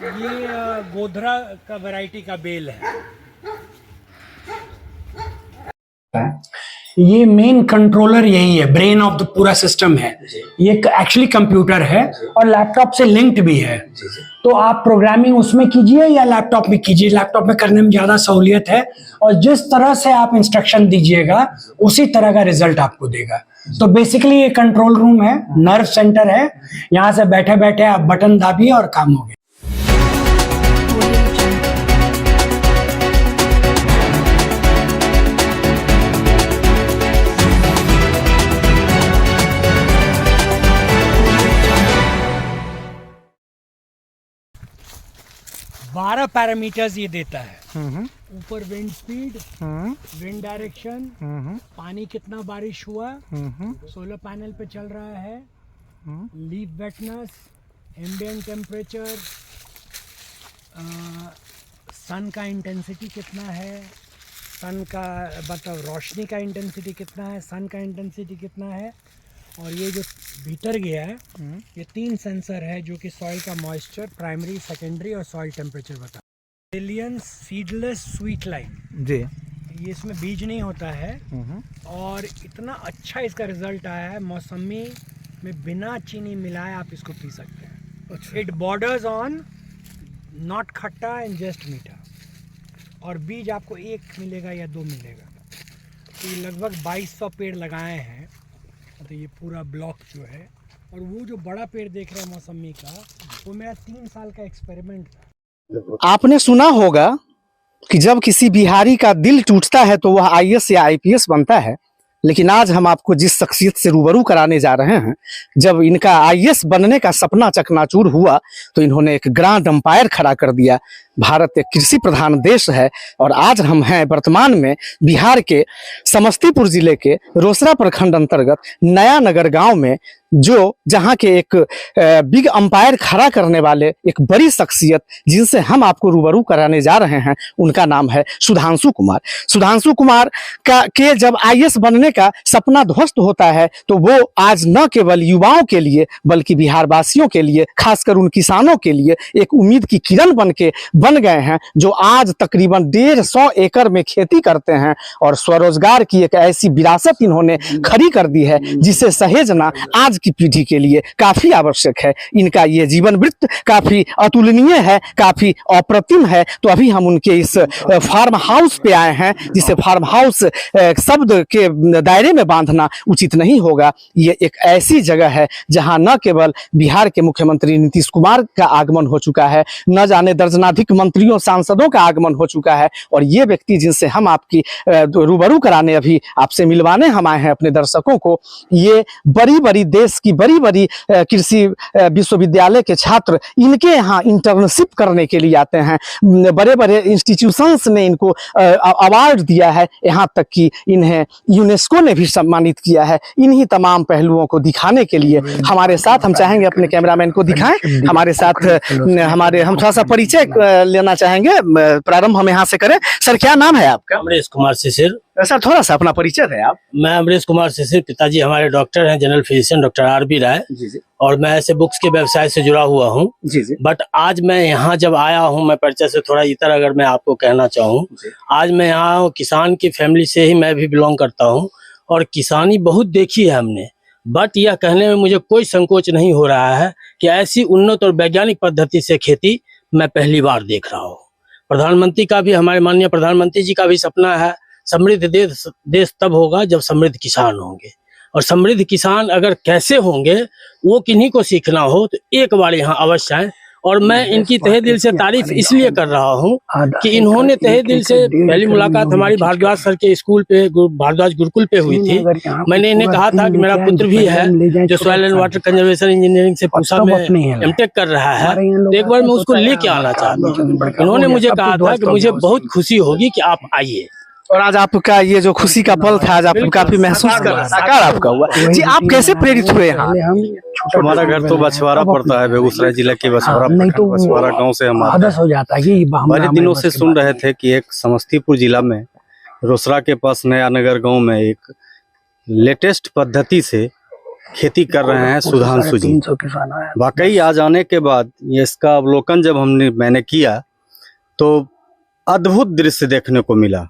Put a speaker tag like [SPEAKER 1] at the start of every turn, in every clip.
[SPEAKER 1] ये गोधरा का वैरायटी का बेल है। ये मेन कंट्रोलर यही है, ब्रेन ऑफ द पूरा सिस्टम है। ये एक्चुअली कंप्यूटर है और लैपटॉप से लिंक्ड भी है। तो आप प्रोग्रामिंग उसमें कीजिए या लैपटॉप में कीजिए, लैपटॉप में करने में ज्यादा सहूलियत है और जिस तरह से आप इंस्ट्रक्शन दीजिएगा उसी तरह का रिजल्ट आपको देगा। तो बेसिकली ये कंट्रोल रूम है, नर्व सेंटर है। यहाँ से बैठे बैठे आप बटन दाबिए और काम हो गया। 12 पैरामीटर्स ये देता है। ऊपर विंड स्पीड, विंड डायरेक्शन, पानी कितना बारिश हुआ, सोलर पैनल पे चल रहा है, लीफ वेटनेस, एम्बिएंट टेम्परेचर, सन का इंटेंसिटी कितना है, सन का मतलब रोशनी का इंटेंसिटी कितना है, सन का इंटेंसिटी कितना है। और ये जो भीतर गया है ये 3 सेंसर है जो कि सॉइल का मॉइस्चर, प्राइमरी, सेकेंडरी और सॉइल टेम्परेचर बता। एलियंस सीडलेस स्वीट लाइम जी, ये इसमें बीज नहीं होता है और इतना अच्छा इसका रिजल्ट आया है। मौसमी में बिना चीनी मिलाए आप इसको पी सकते हैं। इट बॉर्डर्स ऑन नॉट खट्टा एंड जस्ट मीठा। और बीज आपको 1 मिलेगा या 2 मिलेगा। तो ये लगभग 2200 पेड़ लगाए हैं। तो ये पूरा ब्लॉक जो है, और वो जो बड़ा पेड़ देख रहे हैं मौसमी का, वो मेरा 3 साल का एक्सपेरिमेंट था।
[SPEAKER 2] आपने सुना होगा कि जब किसी बिहारी का दिल टूटता है तो वह आईएएस या आईपीएस बनता है, लेकिन आज हम आपको जिस शख्सियत से रूबरू कराने जा रहे हैं, जब इनका आईएएस बनने का सपना चकनाचूर हुआ तो इन्होंने एक ग्रांड अंपायर खड़ा कर दिया। भारत एक कृषि प्रधान देश है और आज हम हैं वर्तमान में बिहार के समस्तीपुर जिले के रोसड़ा प्रखंड अंतर्गत नया नगर गांव में, जो जहां के एक बिग अंपायर खड़ा करने वाले एक बड़ी शख्सियत जिनसे हम आपको रूबरू कराने जा रहे हैं, उनका नाम है सुधांशु कुमार। सुधांशु कुमार के जब आईएएस बनने का सपना ध्वस्त होता है तो वो आज न केवल युवाओं के लिए बल्कि बिहार वासियों के लिए, खासकर उन किसानों के लिए एक उम्मीद की किरण बन गए हैं, जो आज तकरीबन 150 एकड़ में खेती करते हैं और स्वरोजगार की एक ऐसी विरासत इन्होंने खड़ी कर दी है जिसे सहेजना आज की पीढ़ी के लिए काफी आवश्यक है। इनका ये जीवन वृत्त काफी अतुलनीय है, काफी अप्रतिम है। तो अभी हम उनके इस फार्म हाउस पे आए हैं, जिसे फार्म हाउस शब्द के दायरे में बांधना उचित नहीं होगा। ये एक ऐसी जगह है जहां न केवल बिहार के मुख्यमंत्री नीतीश कुमार का आगमन हो चुका है, न जाने दर्जनाधिक मंत्रियों सांसदों का आगमन हो चुका है, और ये व्यक्ति जिनसे हम आपकी रूबरू कराने, अभी आपसे मिलवाने हम आए हैं अपने दर्शकों को, ये बड़ी बड़ी देश की बड़ी बड़ी कृषि विश्वविद्यालय के छात्र इनके यहाँ इंटर्नशिप करने के लिए आते हैं। बड़े बड़े इंस्टीट्यूशंस ने इनको अवार्ड दिया है, यहाँ तक कि इन्हें यूनेस्को ने भी सम्मानित किया है। इन्हीं तमाम पहलुओं को दिखाने के लिए हमारे साथ, हम चाहेंगे अपने कैमरामैन को दिखाएं, हमारे साथ हम थोड़ा सा परिचय लेना चाहेंगे। प्रारंभ हम यहाँ से करें। सर, क्या नाम है आपका?
[SPEAKER 3] अमरीश कुमार शिशिर।
[SPEAKER 2] सर, थोड़ा सा अपना परिचय है आप।
[SPEAKER 3] मैं अमरीश कुमार शिशिर, पिताजी हमारे डॉक्टर हैं, जनरल फिजिशियन डॉक्टर आरबी राय, और मैं ऐसे बुक्स के व्यवसाय से जुड़ा हुआ हूँ। बट आज मैं यहाँ जब आया हूँ, मैं परिचय से थोड़ा इतर अगर मैं आपको कहना चाहूँ, आज मैं यहाँ किसान की फैमिली से ही मैं भी बिलोंग करता हूँ और किसानी बहुत देखी है हमने। बट यह कहने में मुझे कोई संकोच नहीं हो रहा है कि ऐसी उन्नत और वैज्ञानिक पद्धति से खेती मैं पहली बार देख रहा हूँ। प्रधानमंत्री का भी, हमारे माननीय प्रधानमंत्री जी का भी सपना है, समृद्ध देश तब होगा जब समृद्ध किसान होंगे। और समृद्ध किसान अगर कैसे होंगे वो किन्हीं को सीखना हो तो एक बार यहाँ अवश्य आए। और मैं इनकी तहे दिल से तारीफ इसलिए कर रहा हूँ कि इन्होंने तहे दिल से, पहली मुलाकात हमारी भारद्वाज सर के स्कूल पे, भारद्वाज गुरुकुल पे हुई थी। मैंने इन्हें कहा था कि मेरा पुत्र भी है जो soil and water conservation engineering से पूसा में एमटेक कर रहा है, तो एक बार मैं उसको लेके आना चाहता हूँ। इन्होंने मुझे कहा था कि मुझे बहुत खुशी होगी कि आप आइए,
[SPEAKER 2] और आज आपका ये जो खुशी का पल था, आज आप काफी महसूस कर रहे हैं, साकार आपका हुआ जी। आप कैसे प्रेरित हुए यहाँ?
[SPEAKER 4] हमारा घर तो बछवाड़ा पड़ता है, बेगूसराय जिला के बछवाड़ा गांव से हम बड़े दिनों से सुन रहे थे कि एक समस्तीपुर जिला में रोसड़ा के पास नया नगर गांव में एक लेटेस्ट पद्धति से खेती कर रहे हैं सुधांशु जी। वाकई आज आने के बाद ये इसका अवलोकन जब मैंने किया तो अद्भुत दृश्य देखने को मिला।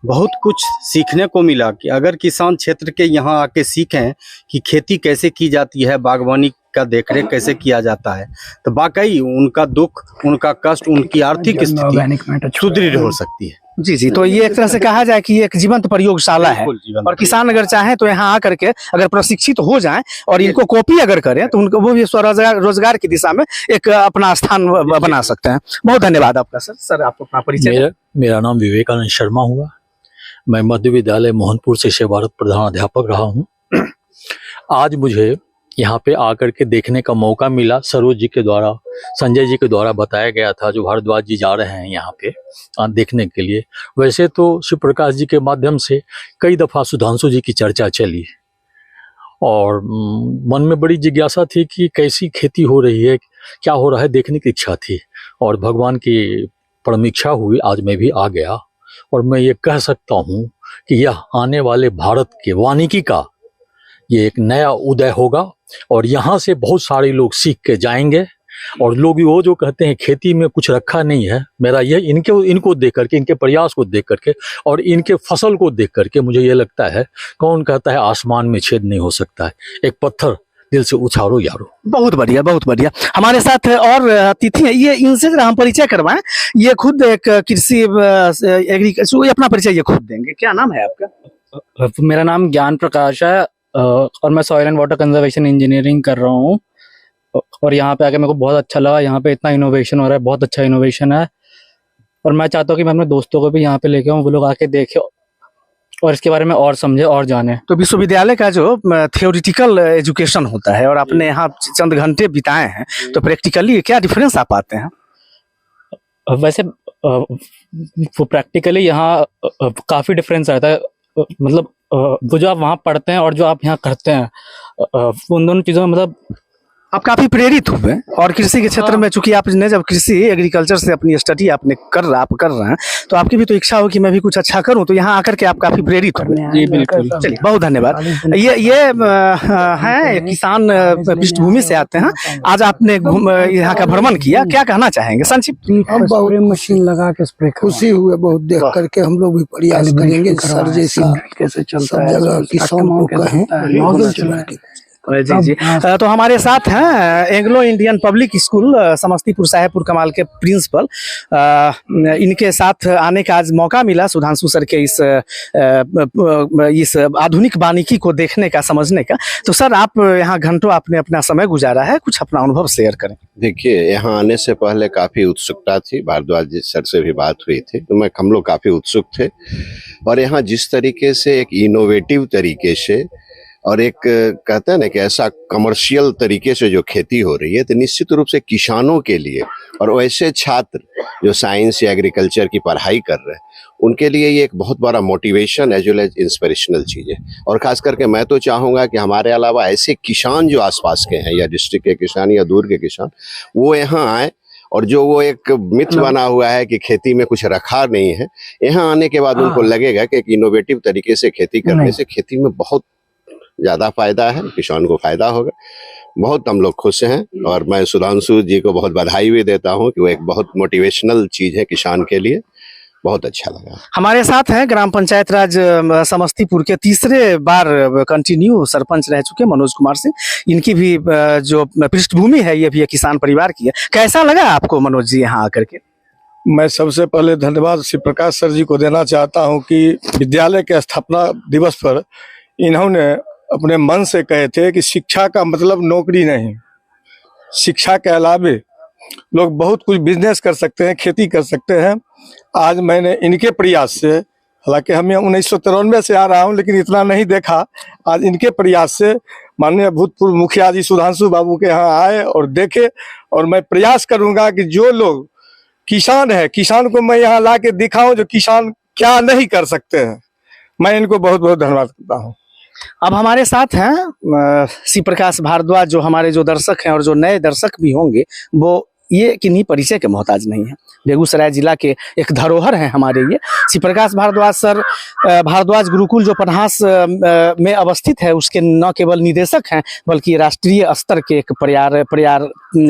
[SPEAKER 4] बहुत कुछ सीखने को मिला कि अगर किसान क्षेत्र के यहाँ आके सीखें कि खेती कैसे की जाती है, बागवानी का देखरेख कैसे किया जाता है, तो वाकई उनका दुख, उनका कष्ट, उनकी आर्थिक स्थिति सुदृढ़ हो सकती है।
[SPEAKER 2] जी जी, तो ये एक तरह से कहा जाए कि ये एक जीवंत प्रयोगशाला है और किसान अगर चाहें तो यहाँ आकर के अगर प्रशिक्षित हो जाएं और इनको कॉपी अगर करें तो उनको वो भी स्वरोजगार रोजगार की दिशा में एक अपना स्थान बना सकते हैं। बहुत धन्यवाद आपका सर। सर आप अपना परिचय।
[SPEAKER 5] मेरा नाम विवेकानंद शर्मा हुआ। मैं मध्य विद्यालय मोहनपुर से सेवारत प्रधान अध्यापक रहा हूँ। आज मुझे यहाँ पे आकर के देखने का मौका मिला। सरोज जी के द्वारा, संजय जी के द्वारा बताया गया था, जो भारद्वाज जी जा रहे हैं यहाँ पे देखने के लिए। वैसे तो शिव प्रकाश जी के माध्यम से कई दफ़ा सुधांशु जी की चर्चा चली और मन में बड़ी जिज्ञासा थी कि कैसी खेती हो रही है, क्या हो रहा है, देखने की इच्छा थी और भगवान की परम इच्छा हुई। आज मैं भी आ गया और मैं ये कह सकता हूँ कि यह आने वाले भारत के वानिकी का ये एक नया उदय होगा और यहाँ से बहुत सारे लोग सीख के जाएंगे। और लोग वो जो कहते हैं खेती में कुछ रखा नहीं है, मेरा ये इनको देख करके, इनके प्रयास को देख करके और इनके फसल को देख करके मुझे ये लगता है, कौन कहता है आसमान में छेद नहीं हो सकता है, एक पत्थर दिल से उछालो यारो।
[SPEAKER 2] बहुत बढ़िया, बहुत बढ़िया। हमारे साथ और अतिथि हैं, ये इनसे जरा हम परिचय करवाएं। ये खुद एक कृषि एग्रीकल्चर, अपना परिचय ये खुद देंगे। क्या नाम है आपका?
[SPEAKER 6] मेरा नाम ज्ञान प्रकाश है और मैं soil and water conservation engineering कर रहा हूँ और यहाँ पे आके मेरे को बहुत अच्छा लगा। यहाँ पे इतना इनोवेशन हो रहा है, बहुत अच्छा इनोवेशन है और मैं चाहता हूँ कि मैं अपने दोस्तों को भी यहाँ पे लेके आऊँ, वो लोग आके देखे और इसके बारे में और समझे और जाने।
[SPEAKER 2] तो विश्वविद्यालय का जो थियोरिटिकल एजुकेशन होता है और आपने यहाँ चंद घंटे बिताए हैं, तो प्रैक्टिकली क्या डिफरेंस आप पाते हैं?
[SPEAKER 6] वैसे वो प्रैक्टिकली यहाँ काफी डिफरेंस आता है। मतलब वो जो आप वहाँ पढ़ते हैं और जो आप यहाँ करते हैं, उन दोनों चीजों में मतलब
[SPEAKER 2] आप काफी प्रेरित हुए और कृषि के क्षेत्र में, चूंकि आपने जब कृषि एग्रीकल्चर से अपनी स्टडी आप कर रहे हैं, तो आपकी भी तो इच्छा हो कि मैं भी कुछ अच्छा करूं, तो यहाँ आकर के आप काफी प्रेरित हुए।
[SPEAKER 6] जी बिल्कुल।
[SPEAKER 2] चलिए, बहुत धन्यवाद। ये है किसान पृष्ठभूमि से आते हैं। आज आपने यहाँ का भ्रमण किया, क्या कहना चाहेंगे संक्षिप्त?
[SPEAKER 1] हम बहुत मशीन लगा के स्प्रे खुशी हुए बहुत देख करके। हम लोग भी प्रयास करेंगे सर जैसा कैसे चलता है, जगह किसानों को कहें मॉडल चला के।
[SPEAKER 2] जी जी, तो हमारे साथ हैं Anglo Indian public school Samastipur Sahebpur Kamal के प्रिंसिपल। इनके साथ आने का आज मौका मिला सुधांशु सर के इस आधुनिक वानिकी को देखने का, समझने का। तो सर, आप यहाँ घंटों आपने अपना समय गुजारा है, कुछ अपना अनुभव शेयर करें।
[SPEAKER 7] देखिए, यहाँ आने से पहले काफी उत्सुकता थी, भारद्वाज जी सर से भी बात हुई थी, तो हम लोग काफी उत्सुक थे। और यहाँ जिस तरीके से एक इनोवेटिव तरीके से और एक कहते हैं ना कि ऐसा कमर्शियल तरीके से जो खेती हो रही है, तो निश्चित रूप से किसानों के लिए और वैसे छात्र जो साइंस या एग्रीकल्चर की पढ़ाई कर रहे हैं, उनके लिए ये एक बहुत बड़ा motivation as well as inspirational चीज़ है। और खास करके मैं तो चाहूँगा कि हमारे अलावा ऐसे किसान जो आसपास के हैं, या डिस्ट्रिक्ट के किसान या दूर के किसान, वो यहाँ आए और जो वो एक मिथ बना हुआ है कि खेती में कुछ रखा नहीं है, यहाँ आने के बाद उनको लगेगा कि एक इनोवेटिव तरीके से खेती करने से खेती में बहुत ज्यादा फायदा है, किसान को फायदा होगा। बहुत हम लोग खुश हैं और मैं सुधांशु जी को बहुत बधाई भी देता हूं कि वो एक बहुत मोटिवेशनल चीज है किसान के लिए। बहुत अच्छा लगा। हमारे साथ हैं ग्राम पंचायत राज समस्तीपुर के तीसरे बार कंटिन्यू सरपंच रह चुके मनोज कुमार सिंह। इनकी भी जो पृष्ठभूमि है ये भी एक किसान परिवार की है। कैसा लगा आपको मनोज जी यहाँ आकर के?
[SPEAKER 8] मैं सबसे पहले धन्यवाद श्री प्रकाश सर जी को देना चाहता हूं कि विद्यालय के स्थापना दिवस पर इन्होंने अपने मन से कहे थे कि शिक्षा का मतलब नौकरी नहीं, शिक्षा के अलावे लोग बहुत कुछ बिजनेस कर सकते हैं, खेती कर सकते हैं। आज मैंने इनके प्रयास से, हालांकि हम 1993 से आ रहा हूं, लेकिन इतना नहीं देखा। आज इनके प्रयास से माननीय भूतपूर्व मुखिया जी सुधांशु बाबू के यहाँ आए और देखे, और मैं प्रयास करूंगा कि जो लोग किसान है, किसान को मैं यहाँ ला के दिखाऊं जो किसान क्या नहीं कर सकते हैं। मैं इनको बहुत बहुत धन्यवाद करता हूँ।
[SPEAKER 2] अब हमारे साथ हैं श्री प्रकाश भारद्वाज, जो हमारे जो दर्शक हैं और जो नए दर्शक भी होंगे वो ये किन्हीं परिचय के मोहताज नहीं है। बेगूसराय जिला के एक धरोहर हैं हमारे ये। श्री प्रकाश भारद्वाज सर भारद्वाज गुरुकुल जो पन्हास में अवस्थित है, उसके न केवल निदेशक हैं बल्कि राष्ट्रीय स्तर के एक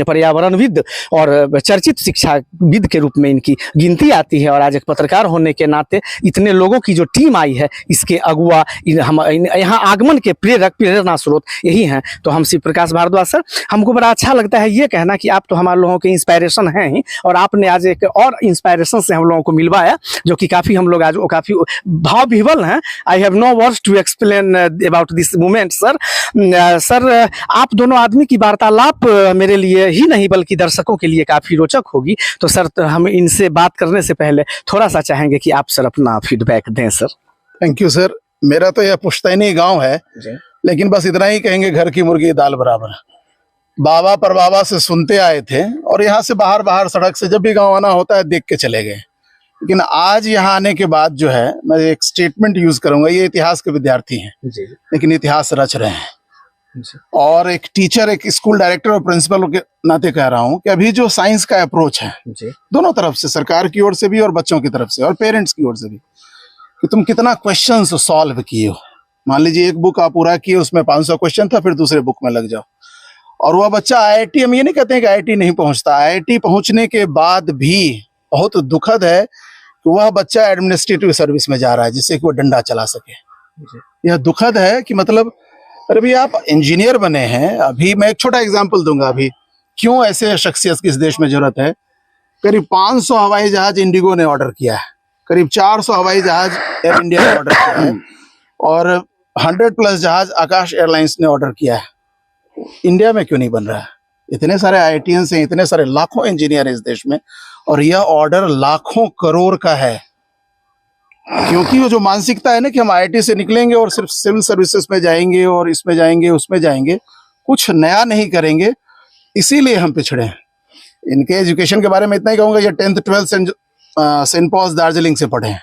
[SPEAKER 2] पर्यावरणविद और चर्चित शिक्षाविद के रूप में इनकी गिनती आती है। और आज एक पत्रकार होने के नाते इतने लोगों की जो टीम आई है, इसके अगुआ हम यहाँ आगमन के प्रेरणा स्रोत यही हैं। तो हम श्री प्रकाश भारद्वाज सर, हमको बड़ा अच्छा लगता है ये कहना कि आप तो हमारे लोगों के इंस्पायरेशन हैं ही, और आपने आज एक और इंस्पायरेशन से हम लोगों को मिलवाया जो कि काफ़ी हम लोग आज वो काफ़ी भाव विह्वल हैं। I have no words to explain about this moment sir. Sir, आप दोनों आदमी की वार्तालाप मेरे लिए ही नहीं बल्कि दर्शकों के लिए काफ़ी रोचक होगी। तो सर, हम इनसे बात करने से पहले थोड़ा सा चाहेंगे कि आप सर अपना फीडबैक दें सर।
[SPEAKER 9] Thank you sir. मेरा तो यह पुश्तैनी गांव है, लेकिन बस इतना ही कहेंगे, घर की मुर्गी दाल बराबर। बाबा पर बाबा से सुनते आए थे और यहाँ से बाहर सड़क से जब भी गांव आना होता है देख के चले गए। लेकिन आज यहाँ आने के बाद जो है, मैं एक स्टेटमेंट यूज करूंगा, ये इतिहास के विद्यार्थी हैं लेकिन इतिहास रच रहे हैं। और एक टीचर, एक स्कूल डायरेक्टर और प्रिंसिपल के नाते कह रहा हूँ कि अभी जो साइंस का अप्रोच है दोनों तरफ से, सरकार की ओर से भी और बच्चों की तरफ से और पेरेंट्स की ओर से भी, कि तुम कितना क्वेश्चन सॉल्व किए हो। मान लीजिए एक बुक आप पूरा किए, उसमें 500 क्वेश्चन था, फिर दूसरे बुक में लग जाओ। और वह बच्चा आईआईटी, हम ये नहीं कहते हैं कि आईआईटी नहीं पहुंचता, आईआईटी पहुंचने के बाद भी बहुत दुखद है कि वह बच्चा एडमिनिस्ट्रेटिव सर्विस में जा रहा है जिससे कि वो डंडा चला सके। यह दुखद है कि मतलब अरे भाई आप इंजीनियर बने हैं। अभी मैं एक छोटा एग्जांपल दूंगा, अभी क्यों ऐसे शख्सियत की इस देश में जरूरत है। करीब 500 हवाई जहाज इंडिगो ने ऑर्डर किया है, करीब 400 हवाई जहाज एयर इंडिया ने ऑर्डर किया है और 100+ जहाज आकाश एयरलाइंस ने ऑर्डर किया है। इंडिया में क्यों नहीं बन रहा है? इतने सारे आईआईटीएंस हैं, इतने सारे लाखों इंजीनियर हैं इस देश में, और यह ऑर्डर लाखों करोड़ का है। क्योंकि वो जो मानसिकता है ना कि हम आईआईटी से निकलेंगे और सिर्फ सिविल सर्विसेज में जाएंगे और इसमें जाएंगे उसमें जाएंगे, कुछ नया नहीं करेंगे, इसीलिए हम पिछड़े हैं। इनके एजुकेशन के बारे में इतना ही कहूँगा, ये 10th 12th Saint Paul's Darjeeling से पढ़े हैं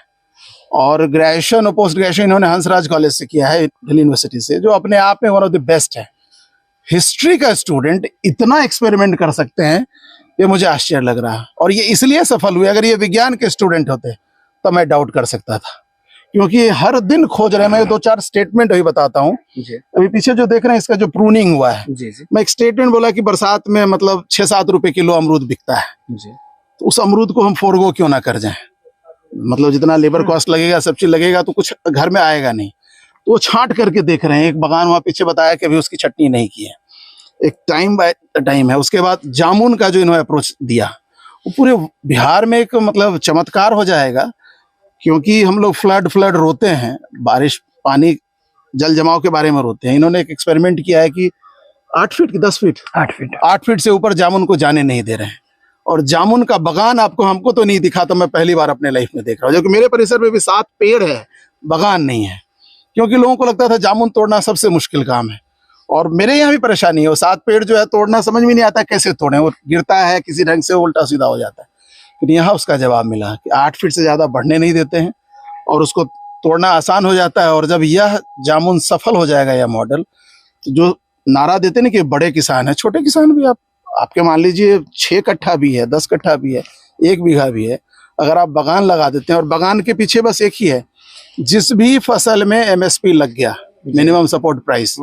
[SPEAKER 9] और ग्रेजुएशन और पोस्ट ग्रेजुएशन इन्होंने हंसराज कॉलेज से किया है, दिल्ली यूनिवर्सिटी से, जो अपने आप में वन ऑफ द बेस्ट है। हिस्ट्री का स्टूडेंट इतना एक्सपेरिमेंट कर सकते हैं, ये मुझे आश्चर्य लग रहा है। और ये इसलिए सफल हुए, अगर ये विज्ञान के स्टूडेंट होते तो मैं डाउट कर सकता था, क्योंकि हर दिन खोज रहे हैं। मैं 2-4 स्टेटमेंट अभी बताता हूँ। अभी पीछे जो देख रहे हैं इसका जो प्रूनिंग हुआ है, मैं एक स्टेटमेंट बोला कि बरसात में मतलब 6-7 रुपए किलो अमरूद बिकता है, तो उस अमरूद को हम फोरगो क्यों ना कर जाएं। मतलब जितना लेबर कॉस्ट लगेगा, सब चीज लगेगा, तो कुछ घर में आएगा नहीं। तो वो छांट करके देख रहे हैं। एक बगान वहां पीछे बताया कि अभी उसकी चटनी नहीं की है, एक टाइम बाय टाइम है। उसके बाद जामुन का जो इन्होंने अप्रोच दिया, वो पूरे बिहार में एक मतलब चमत्कार हो जाएगा। क्योंकि हम लोग फ्लड रोते हैं, बारिश पानी जल जमाव के बारे में रोते हैं। इन्होंने एक एक्सपेरिमेंट किया है कि 8 फीट की 10 फीट 8 फीट से ऊपर जामुन को जाने नहीं दे रहे हैं। और जामुन का बगान हमको तो नहीं दिखा, तो मैं पहली बार अपने लाइफ में देख रहा हूँ। जो कि मेरे परिसर में भी 7 पेड़ है, बगान नहीं है। क्योंकि लोगों को लगता था जामुन तोड़ना सबसे मुश्किल काम है, और मेरे यहाँ भी परेशानी है। वो 7 पेड़ जो है तोड़ना समझ में नहीं आता कैसे तोड़े, वो गिरता है किसी ढंग से, उल्टा सीधा हो जाता है। लेकिन यहाँ उसका जवाब मिला कि 8 फीट से ज्यादा बढ़ने नहीं देते हैं और उसको तोड़ना आसान हो जाता है। और जब यह जामुन सफल हो जाएगा, यह मॉडल, तो जो नारा देते ना कि बड़े किसान है, छोटे किसान भी आपके मान लीजिए 6 कट्ठा भी है, 10 कट्ठा भी है, 1 बीघा भी है, अगर आप बगान लगा देते हैं, और बगान के पीछे बस एक ही है, जिस भी फसल में एमएसपी लग गया, मिनिमम सपोर्ट प्राइस,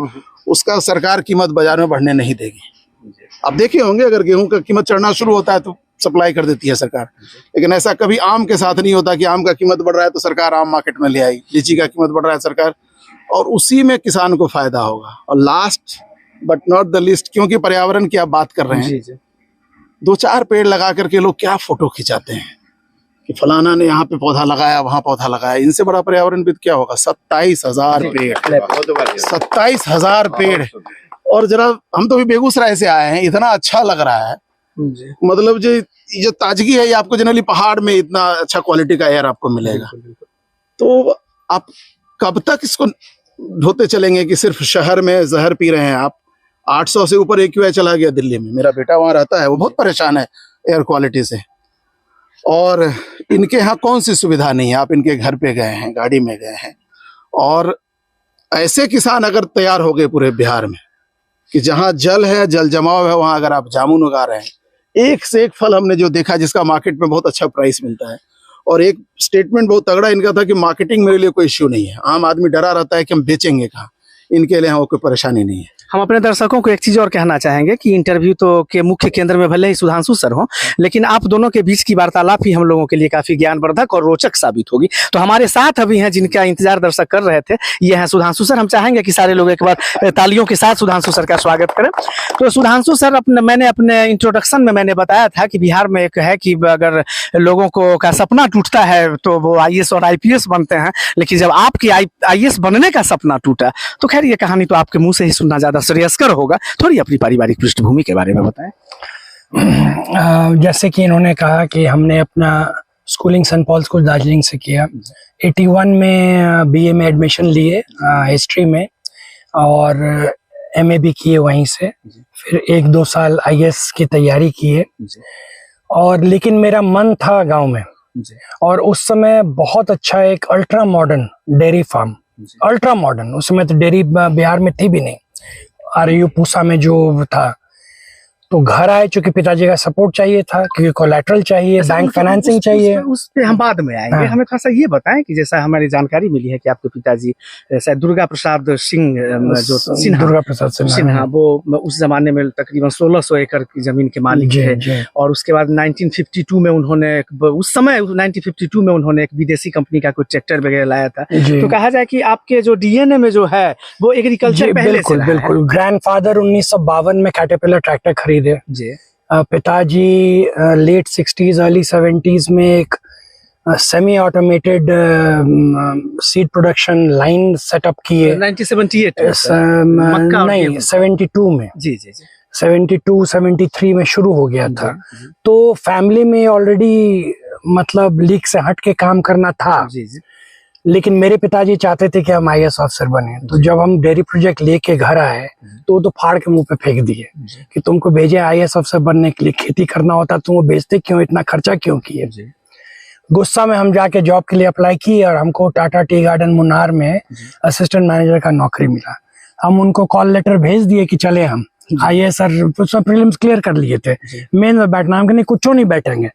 [SPEAKER 9] उसका सरकार कीमत बाजार में बढ़ने नहीं देगी। आप देखे होंगे, अगर गेहूं का कीमत चढ़ना शुरू होता है तो सप्लाई कर देती है सरकार। लेकिन ऐसा कभी आम के साथ नहीं होता कि आम का कीमत बढ़ रहा है तो सरकार आम मार्केट में ले आई, लीची का कीमत बढ़ रहा है सरकार, और उसी में किसान को फायदा होगा। और last but not the least, क्योंकि पर्यावरण की आप बात कर रहे हैं, 2-4 पेड़ लगा करके लोग क्या फोटो खिंचाते हैं कि फलाना ने यहाँ पे पौधा लगाया, वहां पौधा लगाया। इनसे बड़ा पर्यावरणविद क्या होगा? 27,000 पेड़, 27,000 पेड़। और जरा हम तो भी बेगूसराय से आए हैं, इतना अच्छा लग रहा है। मतलब जो ताजगी है, ये आपको जनरली पहाड़ में इतना अच्छा क्वालिटी का एयर आपको मिलेगा। तो आप कब तक इसको ढोते चलेंगे कि सिर्फ शहर में जहर पी रहे हैं आप? 800 से ऊपर AQI चला गया दिल्ली में। मेरा बेटा वहां रहता है, वो बहुत परेशान है एयर क्वालिटी से। और इनके यहाँ कौन सी सुविधा नहीं है? आप इनके घर पे गए हैं, गाड़ी में गए हैं, और ऐसे किसान अगर तैयार हो गए पूरे बिहार में कि जहाँ जल है, जल जमाव है, वहां अगर आप जामुन उगा रहे हैं, एक से एक फल हमने जो देखा जिसका मार्केट में बहुत अच्छा प्राइस मिलता है। और एक स्टेटमेंट बहुत तगड़ा इनका था कि मार्केटिंग मेरे लिए कोई इश्यू नहीं है। आम आदमी डरा रहता है कि हम बेचेंगे कहाँ, इनके लिए कोई परेशानी नहीं है।
[SPEAKER 2] हम अपने दर्शकों को एक चीज और कहना चाहेंगे कि इंटरव्यू तो के मुख्य केंद्र में भले ही सुधांशु सर हो, लेकिन आप दोनों के बीच की वार्तालाप ही हम लोगों के लिए काफी ज्ञानवर्धक और रोचक साबित होगी। तो हमारे साथ अभी हैं जिनका इंतजार दर्शक कर रहे थे, ये हैं सुधांशु सर। हम चाहेंगे कि सारे लोग एक बार तालियों के साथ सुधांशु सर का स्वागत करें। तो सुधांशु सर, मैंने अपने इंट्रोडक्शन में मैंने बताया था कि बिहार में एक है कि अगर लोगों को का सपना टूटता है तो वो IAS और IPS बनते हैं, लेकिन जब आपकी IAS बनने का सपना टूटा तो खैर ये कहानी तो आपके मुंह से ही सुनना ज्यादा श्रेयस्कर होगा। थोड़ी अपनी पारिवारिक पृष्ठभूमि के बारे में बताएं।
[SPEAKER 1] जैसे कि इन्होंने कहा कि हमने अपना schooling Saint Paul school Darjeeling से किया। 81 में BA में एडमिशन लिए हिस्ट्री में, और MA भी किए वहीं से। फिर 1-2 साल IAS की तैयारी किए, और लेकिन मेरा मन था गांव में। और उस समय बहुत अच्छा एक ultra modern dairy farm, ultra modern, उस समय तो डेयरी बिहार में थी भी नहीं, RU पूसा में जो था। तो घर आए, चूंकि पिताजी का सपोर्ट चाहिए था, क्योंकि कोलैटरल चाहिए, बैंक फाइनेंसिंग चाहिए।
[SPEAKER 2] उस पे हम बाद में आएंगे।
[SPEAKER 1] हाँ।
[SPEAKER 2] हमें थोड़ा सा ये बताएं कि जैसा हमारी जानकारी मिली है कि आपके पिताजी शायद दुर्गा प्रसाद सिंह जो सिन्हा,
[SPEAKER 1] दुर्गा प्रसाद
[SPEAKER 2] सिन्हा, वो उस जमाने में तकरीबन 1600 एकड़ की जमीन के मालिक
[SPEAKER 1] जी,
[SPEAKER 2] थे।
[SPEAKER 1] जी।
[SPEAKER 2] और उसके बाद 1952 में उन्होंने उस समय 1952 में उन्होंने एक विदेशी कंपनी का कोई ट्रैक्टर वगैरह लाया था।
[SPEAKER 1] जी।
[SPEAKER 2] तो कहा जाए कि आपके जो DNA में जो है वो एग्रीकल्चर
[SPEAKER 1] जी,
[SPEAKER 2] पहले से
[SPEAKER 1] बिल्कुल
[SPEAKER 2] रहा है।
[SPEAKER 1] बिल्कुल। ग्रैंडफादर 1952 में कैटरपिलर ट्रैक्टर खरीदे।
[SPEAKER 2] जी।
[SPEAKER 1] पिताजी लेट 60s अर्ली 70s में एक semi automated seed production line setup किए।
[SPEAKER 2] 1978
[SPEAKER 1] मक्का नहीं, 72 में।
[SPEAKER 2] जी जी जी।
[SPEAKER 1] 72-73 में शुरू हो गया था। तो फैमिली में ऑलरेडी मतलब लीक से हट के काम करना था।
[SPEAKER 2] जी जी।
[SPEAKER 1] लेकिन मेरे पिताजी चाहते थे कि हम IAS ऑफिसर बने। तो जब हम डेयरी प्रोजेक्ट लेके घर आए तो वो तो फाड़ के मुंह पे फेंक दिए कि तुमको भेजे IAS ऑफिसर बनने के लिए, खेती करना होता तुम वो बेचते क्यों, इतना खर्चा क्यों किए। गुस्सा में हम जाके जॉब के लिए अप्लाई किए, और हमको टाटा टी गार्डन मुन्नार में असिस्टेंट मैनेजर का नौकरी मिला। हम उनको कॉल लेटर भेज दिए कि चले हम IAS सर, उसमें प्रीलिम्स क्लियर कर लिए थे, मेन में बैठना, हम नहीं कुछ नहीं बैठेंगे।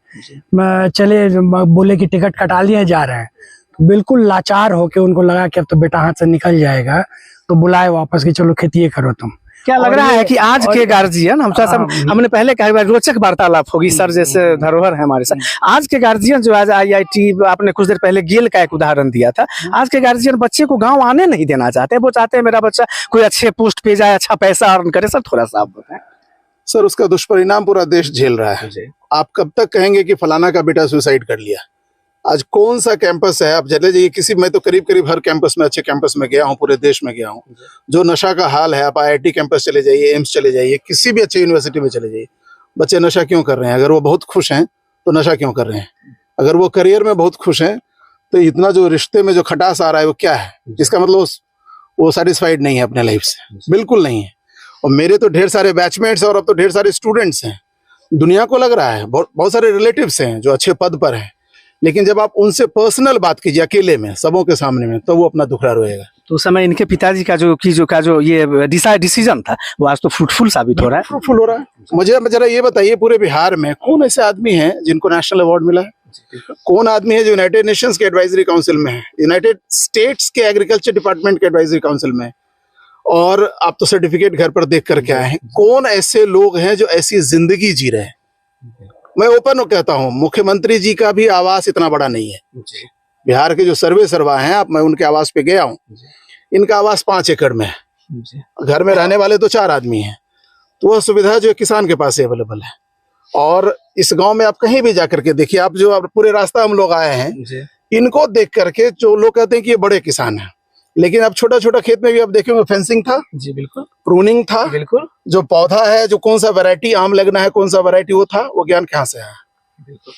[SPEAKER 1] चले, बोले कि टिकट कटा लिए, जा रहे हैं। तो बिल्कुल लाचार होके उनको लगा कि अब तो बेटा हाथ से निकल जाएगा, तो बुलाए वापस कि चलो खेती करो तुम।
[SPEAKER 2] क्या लग रहा है कि आज के गार्जियन, हम हमने पहले कहा रोचक वार्तालाप होगी, सर जैसे धरोहर है हमारे साथ। आज के गार्जियन जो आज IIT, आपने कुछ देर पहले गेल का एक उदाहरण दिया था, आज के गार्जियन बच्चे को गांव आने नहीं देना चाहते। वो चाहते हैं मेरा बच्चा कोई अच्छे पोस्ट पे जाए, अच्छा पैसा अर्न करे। सर थोड़ा सा आप बताएं।
[SPEAKER 9] सर, उसका दुष्परिणाम पूरा देश झेल रहा है। आप कब तक कहेंगे कि फलाना का बेटा सुसाइड कर लिया? आज कौन सा कैंपस है, आप चले जाइए किसी, मैं तो करीब करीब हर कैंपस में, अच्छे कैंपस में गया हूँ, पूरे देश में गया हूँ। जो नशा का हाल है, आप IIT कैंपस चले जाइए, एम्स चले जाइए, किसी भी अच्छे यूनिवर्सिटी में चले जाइए, बच्चे नशा क्यों कर रहे हैं? अगर वो बहुत खुश हैं तो नशा क्यों कर रहे हैं? अगर वो करियर में बहुत खुश हैं तो इतना जो रिश्ते में जो खटास आ रहा है वो क्या है? इसका मतलब वो सेटिस्फाइड नहीं है अपने लाइफ से, बिल्कुल नहीं है। और मेरे तो ढेर सारे बैचमेट्स और अब तो ढेर सारे स्टूडेंट्स हैं, दुनिया को लग रहा है बहुत सारे रिलेटिव्स हैं जो अच्छे पद पर हैं, लेकिन जब आप उनसे पर्सनल बात कीजिए अकेले में, सबों के सामने में, तो वो अपना दुखड़ा रोएगा।
[SPEAKER 2] तो उस समय इनके पिताजी का जो ये डिसीजन था वो आज तो फ्रूटफुल साबित हो रहा है।
[SPEAKER 9] फ्रूटफुल हो रहा है। मुझे जरा ये बताइए, पूरे बिहार में कौन ऐसे आदमी हैं जिनको नेशनल अवार्ड मिला है? कौन आदमी है जो यूनाइटेड नेशंस के एडवाइजरी काउंसिल में है, यूनाइटेड स्टेट्स के एग्रीकल्चर डिपार्टमेंट के एडवाइजरी काउंसिल में, और आप तो सर्टिफिकेट घर पर देख करके आए हैं? कौन ऐसे लोग हैं जो ऐसी जिंदगी जी रहे हैं? मैं ओपन कहता हूँ, मुख्यमंत्री जी का भी आवास इतना बड़ा नहीं है। बिहार के जो सर्वे सर्वा हैं, मैं उनके आवास पे गया हूँ, इनका आवास 5 एकड़ में है, घर में रहने वाले तो 4 आदमी हैं। तो वह सुविधा जो किसान के पास अवेलेबल है। और इस गांव में आप कहीं भी जाकर के देखिए, आप जो पूरे रास्ता हम लोग आए हैं, इनको देख करके जो लोग कहते हैं कि ये बड़े किसान हैं, लेकिन अब छोटा छोटा खेत में भी आप देखेंगे फेंसिंग था,
[SPEAKER 2] जी बिल्कुल,
[SPEAKER 9] प्रूनिंग था,
[SPEAKER 2] बिल्कुल,
[SPEAKER 9] जो पौधा है, जो कौन सा वैरायटी आम लगना है, कौन सा वैरायटी वो था, वो ज्ञान कहाँ से आया?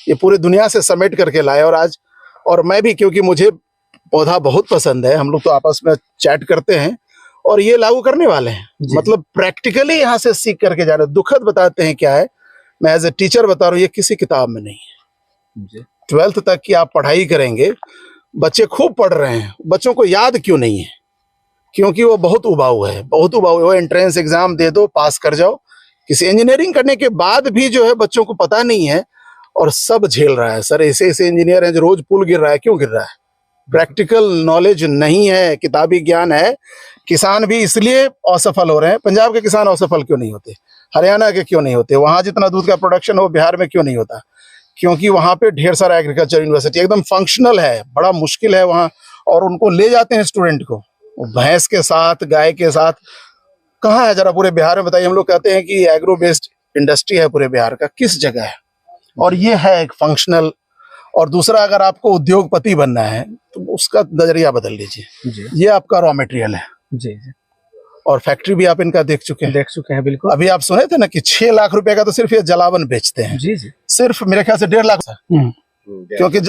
[SPEAKER 9] ये पूरे दुनिया से समेट करके लाए। और आज, और मैं भी, क्योंकि मुझे पौधा बहुत पसंद है, हम लोग तो आपस में चैट करते हैं, और ये लागू करने वाले हैं, मतलब प्रैक्टिकली यहाँ से सीख करके जा रहे हैं। दुखद बताते हैं क्या है, मैं एज ए टीचर बता रहा हूँ, ये किसी किताब में नहीं है। 12th तक की आप पढ़ाई करेंगे, बच्चे खूब पढ़ रहे हैं, बच्चों को याद क्यों नहीं है? क्योंकि वो बहुत उबाऊ है, बहुत उबाऊ है। वो एंट्रेंस एग्जाम दे दो, पास कर जाओ, किसी इंजीनियरिंग करने के बाद भी जो है बच्चों को पता नहीं है और सब झेल रहा है। सर ऐसे ऐसे इंजीनियर हैं जो रोज पुल गिर रहा है, क्यों गिर रहा है? प्रैक्टिकल नॉलेज नहीं है, किताबी ज्ञान है। किसान भी इसलिए असफल हो रहे हैं। पंजाब के किसान असफल क्यों नहीं होते? हरियाणा के क्यों नहीं होते? वहां जितना दूध का प्रोडक्शन हो बिहार में क्यों नहीं होता? क्योंकि वहां पे ढेर सारा एग्रीकल्चर यूनिवर्सिटी एकदम फंक्शनल है। बड़ा मुश्किल है वहां, और उनको ले जाते हैं स्टूडेंट को भैंस के साथ, गाय के साथ। कहाँ है जरा पूरे बिहार में बताइए? हम लोग कहते हैं कि एग्रो बेस्ड इंडस्ट्री है पूरे बिहार का, किस जगह है? और ये है एक फंक्शनल। और दूसरा, अगर आपको उद्योगपति बनना है तो उसका नजरिया बदल लीजिए। ये आपका रॉ मटेरियल है
[SPEAKER 2] जी
[SPEAKER 9] और फैक्ट्री भी आप इनका देख चुके हैं
[SPEAKER 2] बिल्कुल।
[SPEAKER 9] अभी आप सुने थे ना कि 6 लाख रुपए का तो सिर्फ ये जलावन बेचते हैं।
[SPEAKER 2] जी
[SPEAKER 9] सिर्फ मेरे ख्याल से 1.5 लाख, क्योंकि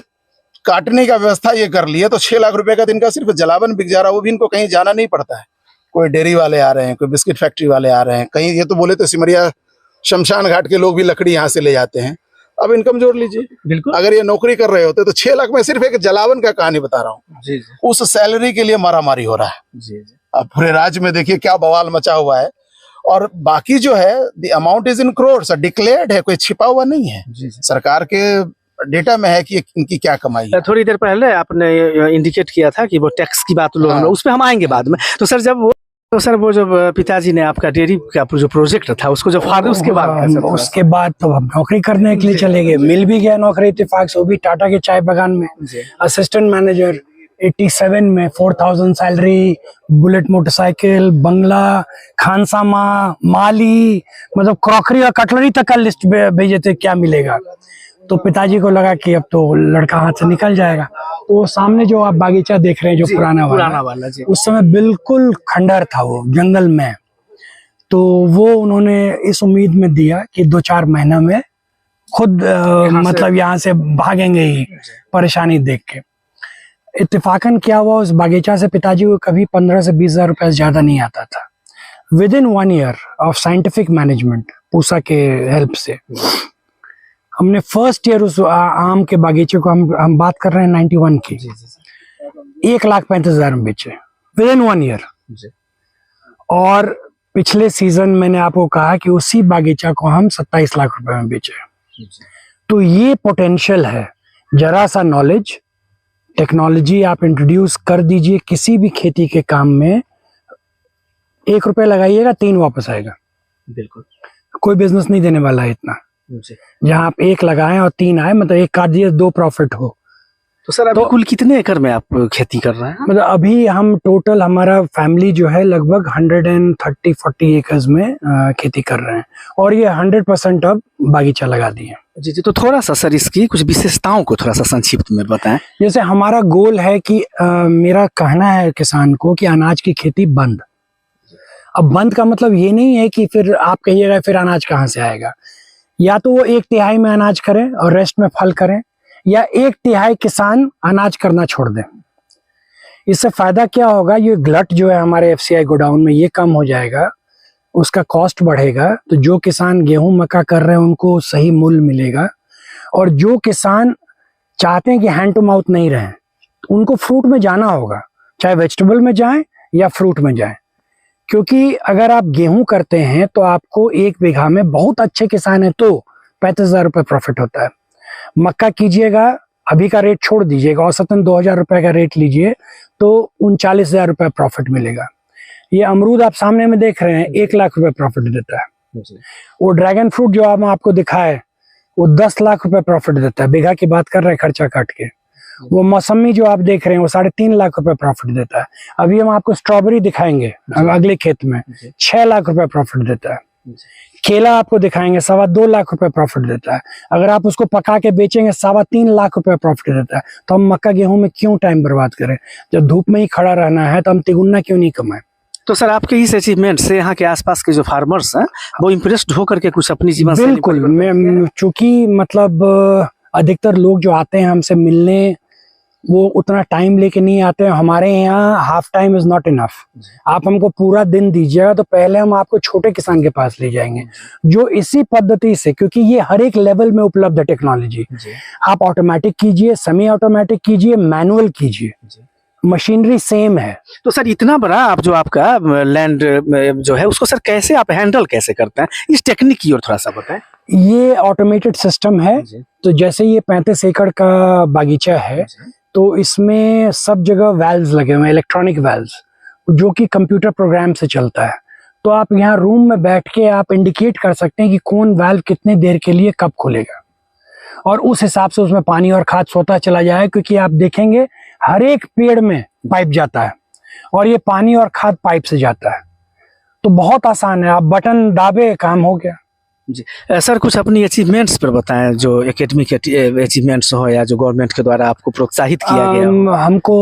[SPEAKER 9] काटने का व्यवस्था ये कर ली है, तो 6 लाख रुपए का तो इनका सिर्फ जलावन बिक जा रहा है। वो भी इनको कहीं जाना नहीं पड़ता है। कोई डेयरी वाले आ रहे हैं, कोई बिस्किट फैक्ट्री वाले आ रहे हैं, कहीं ये तो बोले तो सिमरिया शमशान घाट के लोग भी लकड़ी यहाँ से ले जाते हैं। अब इनकम जोड़ लीजिए।
[SPEAKER 2] बिल्कुल।
[SPEAKER 9] अगर ये नौकरी कर रहे होते तो 6 लाख में सिर्फ एक जलावन का कहानी बता रहा हूँ, उस सैलरी के लिए मारामारी हो रहा है। अब पूरे राज्य में देखिए क्या बवाल मचा हुआ है। और बाकी जो है the amount is in crore, declared है, कोई छिपा हुआ नहीं है। सरकार के डेटा में है कि इनकी क्या कमाई है।
[SPEAKER 2] थोड़ी देर पहले आपने इंडिकेट किया था कि वो टैक्स की बात लोग, उस पर हम आएंगे बाद में। तो सर वो जब पिताजी ने आपका डेयरी का जो प्रोजेक्ट था उसको जब फाड़, उसके
[SPEAKER 1] बाद तो हम नौकरी करने के लिए चले गए। मिल भी गया नौकरी इत्तेफाक से, वो भी टाटा के चाय बागान में, असिस्टेंट मैनेजर 87 में, 4000 सैलरी, बुलेट मोटरसाइकिल, बंगला, खानसामा, माली, मतलब क्रॉकरी और कटलरी तक का लिस्ट भेजे थे क्या मिलेगा। तो पिताजी को लगा कि अब तो लड़का हाथ से निकल जाएगा। तो सामने जो आप बागीचा देख रहे हैं, जो पुराना वाला जी, उस समय बिल्कुल खंडर था, वो जंगल में। तो वो उन्होंने इस उम्मीद में दिया कि 2-4 महीना में खुद मतलब यहाँ से भागेंगे ही, परेशानी देख के। इत्तेफाकन क्या हुआ, उस बागीचा से पिताजी को कभी 15 से 20 हजार रुपए ज्यादा नहीं आता था। With in 1 year of scientific management Pusa के हेल्प से हमने फर्स्ट ईयर उस आम के बागीचे को, हम बात कर रहे हैं 91 की, 1,35,000 में बेचे विद इन 1 ईयर। और पिछले सीजन मैंने आपको कहा कि उसी बागीचा को हम 27 लाख रुपए में बेचे। तो ये पोटेंशियल है। जरा सा नॉलेज, टेक्नोलॉजी आप इंट्रोड्यूस कर दीजिए किसी भी खेती के काम में, 1 रुपए लगाइएगा 3 वापस आएगा।
[SPEAKER 2] बिल्कुल।
[SPEAKER 1] कोई बिजनेस नहीं देने वाला है इतना। जहाँ आप 1 लगाएं और 3 आए, मतलब 1 काट दिए 2 प्रॉफिट हो।
[SPEAKER 2] तो सर अभी कुल कितने एकड़ में आप खेती कर रहे हैं?
[SPEAKER 1] मतलब अभी हम टोटल, हमारा फैमिली जो है लगभग 130-40 एकर्स में खेती कर रहे हैं। और ये 100% अब बागीचा लगा दिए।
[SPEAKER 2] जी। तो थोड़ा सा सर इसकी कुछ विशेषताओं को थोड़ा सा संक्षिप्त में बताएं।
[SPEAKER 1] जैसे हमारा गोल है कि मेरा कहना है किसान को कि अनाज की खेती बंद। अब बंद का मतलब ये नहीं है कि फिर आप कहिएगा फिर अनाज कहाँ से आएगा। या तो वो 1/3 में अनाज करें और रेस्ट में फल करें, या 1/3 किसान अनाज करना छोड़ दें। इससे फायदा क्या होगा, ये ग्लट जो है हमारे FCI गोडाउन में ये कम हो जाएगा, उसका कॉस्ट बढ़ेगा। तो जो किसान गेहूं मक्का कर रहे हैं उनको सही मूल्य मिलेगा। और जो किसान चाहते हैं कि हैंड टू माउथ नहीं रहें, उनको फ्रूट में जाना होगा, चाहे वेजिटेबल में जाएं या फ्रूट में जाएं। क्योंकि अगर आप गेहूं करते हैं तो आपको 1 बीघा में, बहुत अच्छे किसान है तो 35,000 रुपये प्रॉफिट होता है। मक्का कीजिएगा, अभी का रेट छोड़ दीजिएगा, औसतन 2,000 रुपये का रेट लीजिए तो 39,000 रुपये प्रॉफिट मिलेगा। ये अमरूद आप सामने में देख रहे हैं, 1 लाख रुपए प्रॉफिट देता है। वो ड्रैगन फ्रूट जो हम आपको दिखाए वो 10 लाख रुपए प्रॉफिट देता है, बीघा की बात कर रहे हैं खर्चा काट के। वो मौसमी जो आप देख रहे हैं वो 3.5 लाख रुपए प्रॉफिट देता है। अभी हम आपको स्ट्रॉबेरी दिखाएंगे अगले खेत में, 6 लाख रुपए प्रॉफिट देता है। केला आपको दिखाएंगे, 2.25 लाख रुपए प्रॉफिट देता है। अगर आप उसको पका के बेचेंगे 3.25 लाख रुपए प्रॉफिट देता है। तो हम मक्का गेहूं में क्यों टाइम बर्बाद करें? जब धूप में ही खड़ा रहना है तो हम तिगुना क्यों नहीं कमाएं?
[SPEAKER 2] तो सर आपके इस अचीवमेंट से यहाँ के आसपास के जो फार्मर्स हैं वो इम्प्रेस्ड होकर के कुछ अपनी जीवन शैली
[SPEAKER 1] बिल्कुल। मैं चूंकि मतलब अधिकतर लोग जो आते हैं हमसे मिलने, वो उतना टाइम लेके नहीं आते हैं। हमारे यहाँ half time is not enough. आप हमको पूरा दिन दीजिएगा तो पहले हम आपको छोटे किसान के पास ले जाएंगे जो इसी पद्धति से, क्योंकि ये हर एक लेवल में उपलब्ध है टेक्नोलॉजी। आप ऑटोमेटिक कीजिए, सेमी ऑटोमेटिक कीजिए, मैनुअल कीजिए, मशीनरी सेम है।
[SPEAKER 2] तो सर इतना बड़ा आप जो आपका लैंड जो है उसको सर कैसे आप हैंडल कैसे करते हैं, इस टेक्निक की ओर थोड़ा सा बताएं।
[SPEAKER 1] ये ऑटोमेटेड सिस्टम है। तो जैसे ये 35 एकड़ का बागीचा है, तो इसमें सब जगह वाल्व्स लगे हुए हैं, इलेक्ट्रॉनिक वाल्व्स, जो कि कंप्यूटर प्रोग्राम से चलता है। तो आप यहाँ रूम में बैठ के आप इंडिकेट कर सकते हैं कि कौन वाल्व कितने देर के लिए कब खुलेगा, और उस हिसाब से उसमें पानी और खाद स्वतः चला जाए। क्योंकि आप देखेंगे हर एक पेड़ में पाइप जाता है और ये पानी और खाद पाइप से जाता है। तो बहुत आसान है, आप बटन दाबे काम हो गया।
[SPEAKER 2] जी सर, कुछ अपनी अचीवमेंट्स पर बताएं, जो एकेडमिक अचीवमेंट्स हो या जो गवर्नमेंट के द्वारा आपको प्रोत्साहित किया गया हो।
[SPEAKER 1] हमको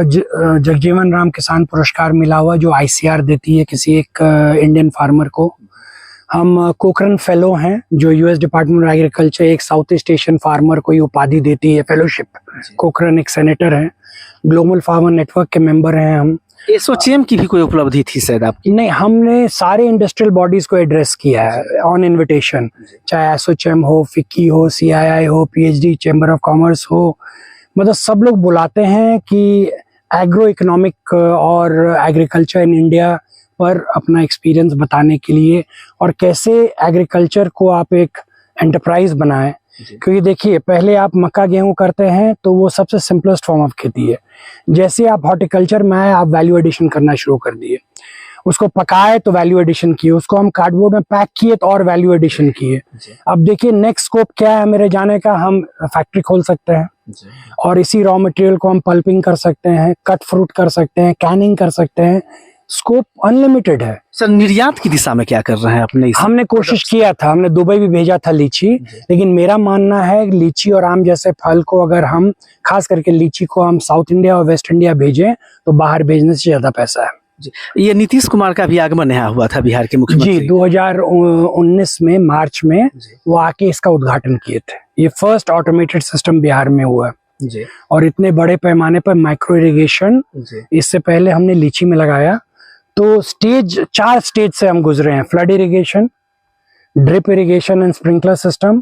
[SPEAKER 1] जगजीवन राम किसान पुरस्कार मिला हुआ, जो ICR देती है किसी एक इंडियन फार्मर को। हम कोकरन फेलो हैं, जो US डिपार्टमेंट ऑफ एग्रीकल्चर एक साउथ ईस्ट एशियन फार्मर को ये उपाधि देती है, फेलोशिप। कोकरन एक सेनेटर हैं, ग्लोबल फार्मर नेटवर्क के मेंबर हैं हम।
[SPEAKER 2] एसोचेम की भी कोई उपलब्धि थी शायद आपकी?
[SPEAKER 1] नहीं, हमने सारे इंडस्ट्रियल बॉडीज को एड्रेस किया है ऑन इनविटेशन, चाहे एसोचेम हो, फिक्की हो, CII हो, PhD चैम्बर ऑफ कॉमर्स हो। मतलब सब लोग बुलाते हैं कि एग्रो इकोनॉमिक और एग्रीकल्चर इन इंडिया पर अपना एक्सपीरियंस बताने के लिए, और कैसे एग्रीकल्चर को आप एक एंटरप्राइज बनाएं। क्योंकि देखिए, पहले आप मक्का गेहूं करते हैं तो वो सबसे सिंपलेस्ट फॉर्म ऑफ खेती है। जैसे आप हॉर्टिकल्चर में आए, आप वैल्यू एडिशन करना शुरू कर दिए, उसको पकाए तो वैल्यू एडिशन किए, उसको हम कार्डबोर्ड में पैक किए तो और वैल्यू एडिशन किए। अब देखिए नेक्स्ट स्कोप क्या है मेरे जाने का, हम फैक्ट्री खोल सकते हैं और इसी रॉ मटेरियल को हम पल्पिंग कर सकते हैं, कट फ्रूट कर सकते हैं, कैनिंग कर सकते हैं। स्कोप अनलिमिटेड है।
[SPEAKER 2] सर निर्यात की दिशा में क्या कर रहे हैं अपने?
[SPEAKER 1] हमने कोशिश किया था, हमने दुबई भी भेजा था लीची, लेकिन मेरा मानना है लीची और आम जैसे फल को अगर हम, खास करके लीची को हम साउथ इंडिया और वेस्ट इंडिया भेजें तो बाहर भेजने से ज्यादा पैसा है।
[SPEAKER 2] ये नीतीश कुमार का भी आगमन यहाँ हुआ था, बिहार के मुख्यमंत्री।
[SPEAKER 1] जी, 2019 में मार्च में वो आके इसका उद्घाटन किए थे। ये फर्स्ट ऑटोमेटेड सिस्टम बिहार में हुआ
[SPEAKER 2] जी।
[SPEAKER 1] और इतने बड़े पैमाने पर माइक्रो इरिगेशन इससे पहले हमने लीची में लगाया। तो 4 स्टेज से हम गुजरे हैं, flood irrigation, drip irrigation and sprinkler system,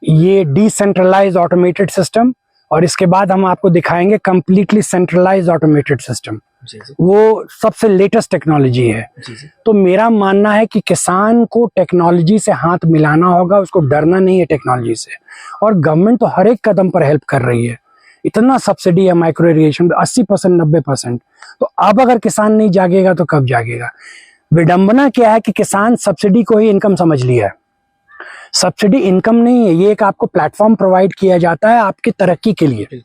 [SPEAKER 1] ये डिसेंट्रलाइज्ड ऑटोमेटेड सिस्टम, और इसके बाद हम आपको दिखाएंगे कंप्लीटली सेंट्रलाइज्ड ऑटोमेटेड सिस्टम। वो सबसे लेटेस्ट टेक्नोलॉजी है। तो मेरा मानना है कि किसान को टेक्नोलॉजी से हाथ मिलाना होगा, उसको डरना नहीं है टेक्नोलॉजी से। और गवर्नमेंट तो हर एक कदम पर हेल्प कर रही है, इतना सब्सिडी है माइक्रो इरिगेशन 80%, 90%। तो अब अगर किसान नहीं जागेगा तो कब जागेगा? विडंबना क्या है कि किसान सब्सिडी को ही इनकम समझ लिया है। सब्सिडी इनकम नहीं है, ये एक आपको प्लेटफॉर्म प्रोवाइड किया जाता है आपकी तरक्की के लिए।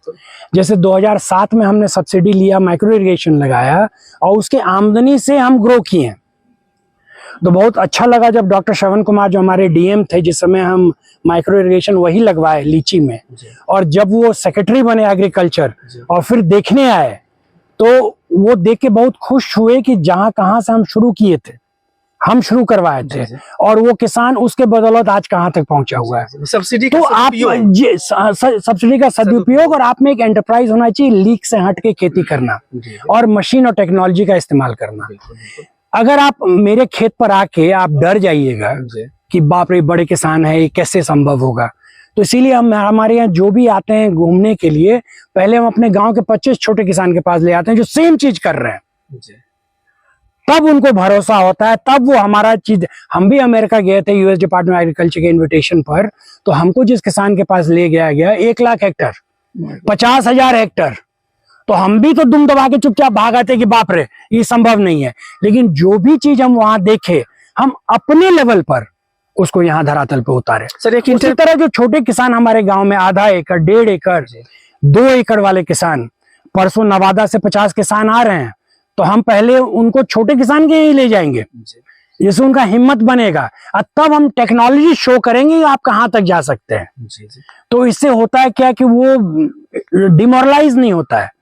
[SPEAKER 1] जैसे 2007 में हमने सब्सिडी लिया, माइक्रो इरिगेशन लगाया और उसके आमदनी से हम ग्रो किए। तो बहुत अच्छा लगा जब डॉक्टर श्रवण कुमार जो हमारे DM थे, जिस समय हम माइक्रो इरिगेशन वही लगवाए लीची में, और जब वो सेक्रेटरी बने एग्रीकल्चर और फिर देखने आए तो वो देख के बहुत खुश हुए कि जहां कहां से हम शुरू किए थे, हम शुरू करवाए थे, और वो किसान उसके बदौलत आज कहां तक पहुंचा हुआ है।
[SPEAKER 2] सब्सिडी
[SPEAKER 1] तो आप सब्सिडी का सदुपयोग, और आप में एक एंटरप्राइज होना चाहिए, लीक से हट के खेती करना और मशीन और टेक्नोलॉजी का इस्तेमाल करना। अगर आप मेरे खेत पर आके आप डर जाइएगा कि बाप रे बड़े किसान है, ये कैसे संभव होगा, तो इसीलिए हम हमारे यहाँ जो भी आते हैं घूमने के लिए, पहले हम अपने गांव के 25 छोटे किसान के पास ले आते हैं जो सेम चीज कर रहे हैं, तब उनको भरोसा होता है, तब वो हमारा चीज। हम भी अमेरिका गए थे US डिपार्टमेंट ऑफ एग्रीकल्चर के इन्विटेशन पर, तो हमको जिस किसान के पास ले गया 1 लाख हेक्टर, 50,000 हेक्टर, तो हम भी तो दुम दबा के चुपचाप भाग आते कि बाप रे ये संभव नहीं है। लेकिन जो भी चीज हम वहां देखे, हम अपने लेवल पर उसको यहाँ धरातल पे उतारे।
[SPEAKER 2] सर एक
[SPEAKER 1] इसी तरह जो छोटे किसान हमारे गांव में आधा एकड़, 1.5 एकड़, 2 एकड़ वाले किसान, परसों नवादा से 50 किसान आ रहे हैं, तो हम पहले उनको छोटे किसान के ही ले जाएंगे, जिससे उनका हिम्मत बनेगा, और तब हम टेक्नोलॉजी शो करेंगे आप कहाँ तक जा सकते हैं। तो इससे होता है क्या कि वो डिमोरलाइज नहीं होता है।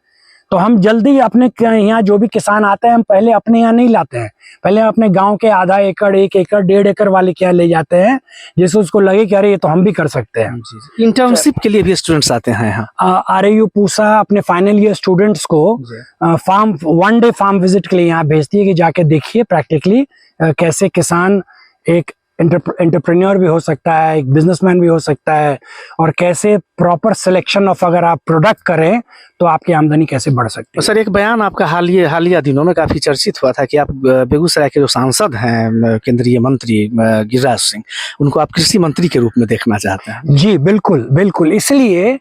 [SPEAKER 1] तो हम जल्दी अपने यहाँ जो भी किसान आते हैं, हम पहले अपने यहाँ नहीं लाते हैं, पहले अपने गांव के आधा एकड़, 1 एकड़, 1.5 एकड़ वाले क्या ले जाते हैं, जिससे उसको लगे कि अरे ये तो हम भी कर सकते हैं।
[SPEAKER 2] इंटर्नशिप के लिए भी स्टूडेंट्स आते हैं यहाँ।
[SPEAKER 1] RAU पूसा अपने फाइनल ईयर स्टूडेंट्स को फार्म 1 डे फार्म विजिट के लिए यहाँ भेजती है कि जाके देखिए प्रैक्टिकली कैसे किसान एक एंटरप्रेन्योर भी हो सकता है, एक बिजनेसमैन भी हो सकता है, और कैसे प्रॉपर सिलेक्शन ऑफ अगर आप प्रोडक्ट करें तो आपकी आमदनी कैसे बढ़ सकती है।
[SPEAKER 2] सर एक बयान आपका हालिया दिनों में काफी चर्चित हुआ था कि आप बेगूसराय के जो सांसद हैं केंद्रीय मंत्री गिरिराज सिंह, उनको आप कृषि मंत्री के रूप में देखना चाहते हैं।
[SPEAKER 1] जी बिल्कुल बिल्कुल, इसलिए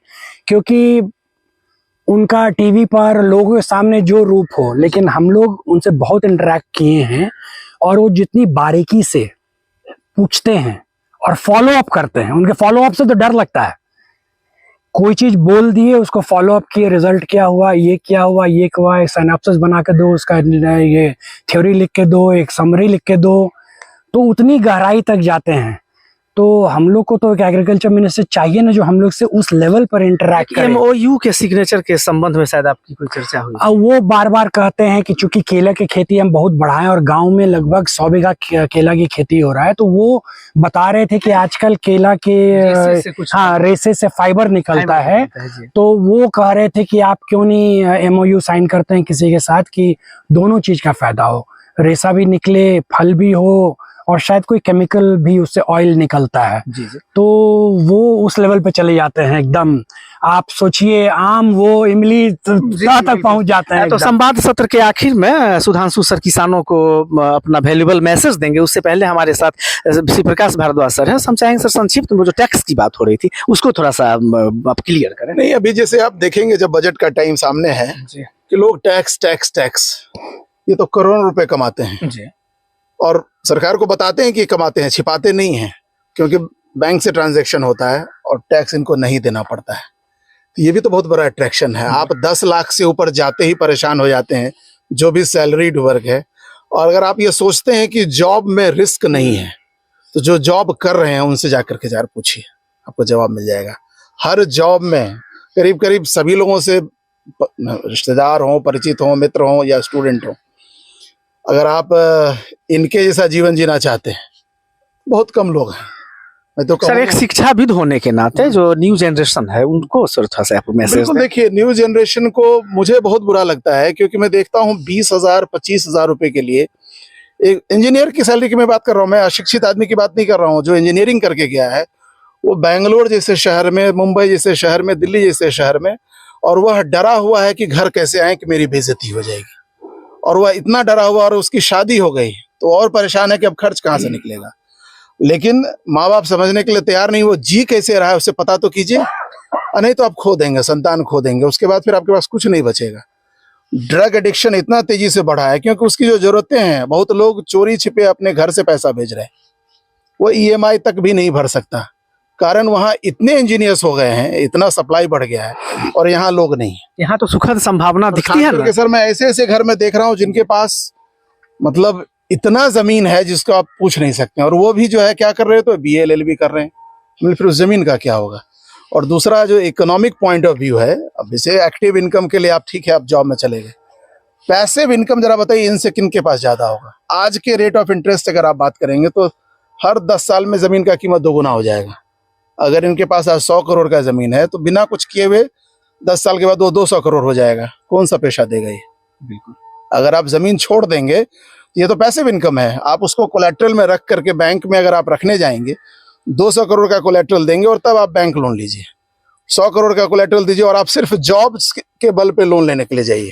[SPEAKER 1] क्योंकि उनका टीवी पर लोगों के सामने जो रूप हो, लेकिन हम लोग उनसे बहुत इंटरेक्ट किए हैं और वो जितनी बारीकी से पूछते हैं और फॉलो अप करते हैं, उनके फॉलो अप से तो डर लगता है। कोई चीज बोल दिए, उसको फॉलो अप किए, रिजल्ट क्या हुआ, ये क्या हुआ, ये क्या हुआ, एक सिनॉप्सिस बना के दो, उसका ये थ्योरी लिख के दो, एक समरी लिख के दो, तो उतनी गहराई तक जाते हैं। तो हम लोग को तो एक एग्रीकल्चर मिनिस्टर चाहिए ना जो हम लोग से उस लेवल पर इंटरेक्ट करे।
[SPEAKER 2] MOU के सिग्नेचर के संबंध में शायद आपकी कोई चर्चा हुई?
[SPEAKER 1] अब वो बार बार कहते हैं कि चूंकि केला की खेती हम बहुत बढ़ाएं और गांव में लगभग 100 बीघा केला की खेती हो रहा है, तो वो बता रहे थे कि आजकल केला के रेसे से फाइबर निकलता है, तो वो कह रहे थे कि आप क्यों नहीं MOU साइन करते हैं किसी के साथ कि दोनों चीज का फायदा हो, रेसा भी निकले, फल भी हो, और शायद कोई केमिकल भी उससे ऑयल निकलता है।
[SPEAKER 2] जी।
[SPEAKER 1] तो वो उस लेवल पे चले जाते हैं एकदम। आप सोचिए आम वो इमली तक पहुंच जाते हैं।
[SPEAKER 2] तो संवाद सत्र के आखिर में सुधांशु सर किसानों को अपना वैल्यूएबल मैसेज देंगे, उससे पहले हमारे साथ श्री प्रकाश भारद्वाज सर हैं। हम चाहेंगे सर संक्षिप्त में जो टैक्स की बात हो रही थी उसको थोड़ा सा आप क्लियर करें।
[SPEAKER 9] नहीं, अभी जैसे आप देखेंगे जब बजट का टाइम सामने है कि लोग टैक्स टैक्स टैक्स, ये तो करोड़ों रुपए कमाते हैं
[SPEAKER 2] जी,
[SPEAKER 9] और सरकार को बताते हैं कि कमाते हैं, छिपाते नहीं हैं, क्योंकि बैंक से ट्रांजैक्शन होता है और टैक्स इनको नहीं देना पड़ता है। तो ये भी तो बहुत बड़ा अट्रैक्शन है। आप 10 लाख से ऊपर जाते ही परेशान हो जाते हैं जो भी सैलरीड वर्ग है। और अगर आप ये सोचते हैं कि जॉब में रिस्क नहीं है, तो जो जॉब कर रहे हैं उनसे जाकर के जार पूछिए, आपको जवाब मिल जाएगा। हर जॉब में करीब करीब सभी लोगों से, रिश्तेदार हों, परिचित हों, मित्र हों या स्टूडेंट हों, अगर आप इनके जैसा जीवन जीना चाहते हैं, बहुत कम लोग हैं। मैं तो
[SPEAKER 2] सर एक शिक्षाविद होने के नाते जो न्यू जनरेशन है उनको सर थोड़ा सा मैसेज।
[SPEAKER 9] बिल्कुल, देखिए न्यू जनरेशन को मुझे बहुत बुरा लगता है, क्योंकि मैं देखता हूँ 20,000 25,000 रुपए के लिए, एक इंजीनियर की सैलरी की मैं बात कर रहा हूँ, मैं अशिक्षित आदमी की बात नहीं कर रहा हूँ। जो इंजीनियरिंग करके गया है वो बैंगलोर जैसे शहर में, मुंबई जैसे शहर में, दिल्ली जैसे शहर में, और वह डरा हुआ है कि घर कैसे आए कि मेरी बेइज्जती हो जाएगी, और वह इतना डरा हुआ, और उसकी शादी हो गई तो और परेशान है कि अब खर्च कहाँ से निकलेगा। लेकिन माँ बाप समझने के लिए तैयार नहीं, वो जी कैसे रहा है उससे पता तो कीजिए, नहीं तो आप खो देंगे, संतान खो देंगे, उसके बाद फिर आपके पास कुछ नहीं बचेगा। ड्रग एडिक्शन इतना तेजी से बढ़ा है क्योंकि उसकी जो जरूरतें हैं, बहुत लोग चोरी छिपे अपने घर से पैसा भेज रहे हैं, वो EMI तक भी नहीं भर सकता, कारण वहाँ इतने इंजीनियर्स हो गए हैं, इतना सप्लाई बढ़ गया है और यहाँ लोग नहीं है।
[SPEAKER 2] यहाँ तो सुखद संभावना दिखती है ना
[SPEAKER 9] सर। मैं ऐसे ऐसे घर में देख रहा हूँ जिनके पास मतलब इतना जमीन है जिसको आप पूछ नहीं सकते, और वो भी जो है क्या कर रहे हैं, तो BA LLB कर रहे हैं, फिर उस जमीन का क्या होगा। और दूसरा जो इकोनॉमिक पॉइंट ऑफ व्यू है, अब जैसे एक्टिव इनकम के लिए आप ठीक है आप जॉब में चले गए, पैसिव इनकम जरा बताइए इनसे किन के पास ज्यादा होगा। आज के रेट ऑफ इंटरेस्ट अगर आप बात करेंगे तो हर 10 साल में जमीन का कीमत 2 गुना हो जाएगा। अगर इनके पास आज 100 करोड़ का जमीन है तो बिना कुछ किए हुए 10 साल के बाद वो 200 करोड़ हो जाएगा। कौन सा पेशा देगा ये? बिल्कुल, अगर आप जमीन छोड़ देंगे, ये तो पैसिव इनकम है, आप उसको कोलैटरल में रख करके बैंक में अगर आप रखने जाएंगे 200 करोड़ का कोलैटरल देंगे और तब आप बैंक लोन लीजिए, 100 करोड़ का कोलैटरल दीजिए और आप सिर्फ जॉब के बल पे लोन लेने के लिए जाइए,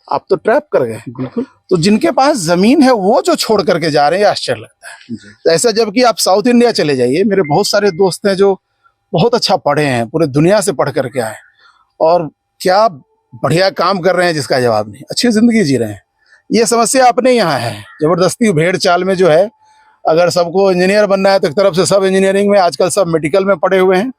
[SPEAKER 9] आप तो ट्रैप कर गए। बिल्कुल, तो जिनके पास जमीन है वो जो छोड़ करके जा रहे हैं, आश्चर्य लगता है। ऐसा जबकि आप साउथ इंडिया चले जाइए, मेरे बहुत सारे दोस्त हैं जो बहुत अच्छा पढ़े हैं, पूरे दुनिया से पढ़ करके आए और क्या बढ़िया काम कर रहे हैं जिसका जवाब नहीं, अच्छी जिंदगी जी रहे हैं। ये समस्या अपने यहाँ है, जबरदस्ती भेड़ चाल में जो है, अगर सबको इंजीनियर बनना है तो एक तरफ से सब इंजीनियरिंग में, आजकल सब मेडिकल में पड़े हुए हैं,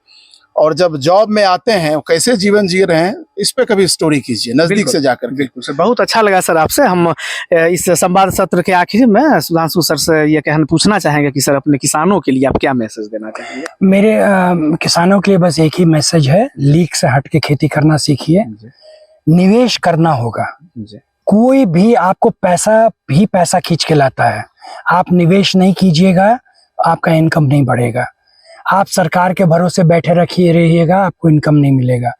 [SPEAKER 9] और जब जॉब में आते हैं कैसे जीवन जी रहे हैं, इस पे कभी स्टोरी कीजिए नजदीक से जाकर।
[SPEAKER 2] बिल्कुल सर, बहुत अच्छा लगा सर आपसे। हम इस संवाद सत्र के आखिर में सुधांशु सर से ये पूछना चाहेंगे कि सर अपने किसानों के लिए आप क्या मैसेज देना चाहेंगे?
[SPEAKER 1] मेरे किसानों के लिए बस एक ही मैसेज है, लीक से हट के खेती करना सीखिए, निवेश करना होगा। कोई भी आपको पैसा खींच के लाता है, आप निवेश नहीं कीजिएगा आपका इनकम नहीं बढ़ेगा। आप सरकार के भरोसे बैठे रहिएगा, आपको इनकम नहीं मिलेगा।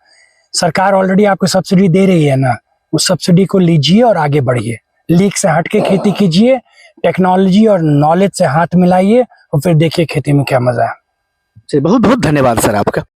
[SPEAKER 1] सरकार ऑलरेडी आपको सब्सिडी दे रही है ना, उस सब्सिडी को लीजिए और आगे बढ़िए, लीक से हट के खेती कीजिए, टेक्नोलॉजी और नॉलेज से हाथ मिलाइए और फिर देखिए खेती में क्या मजा है।
[SPEAKER 2] बहुत बहुत धन्यवाद सर आपका।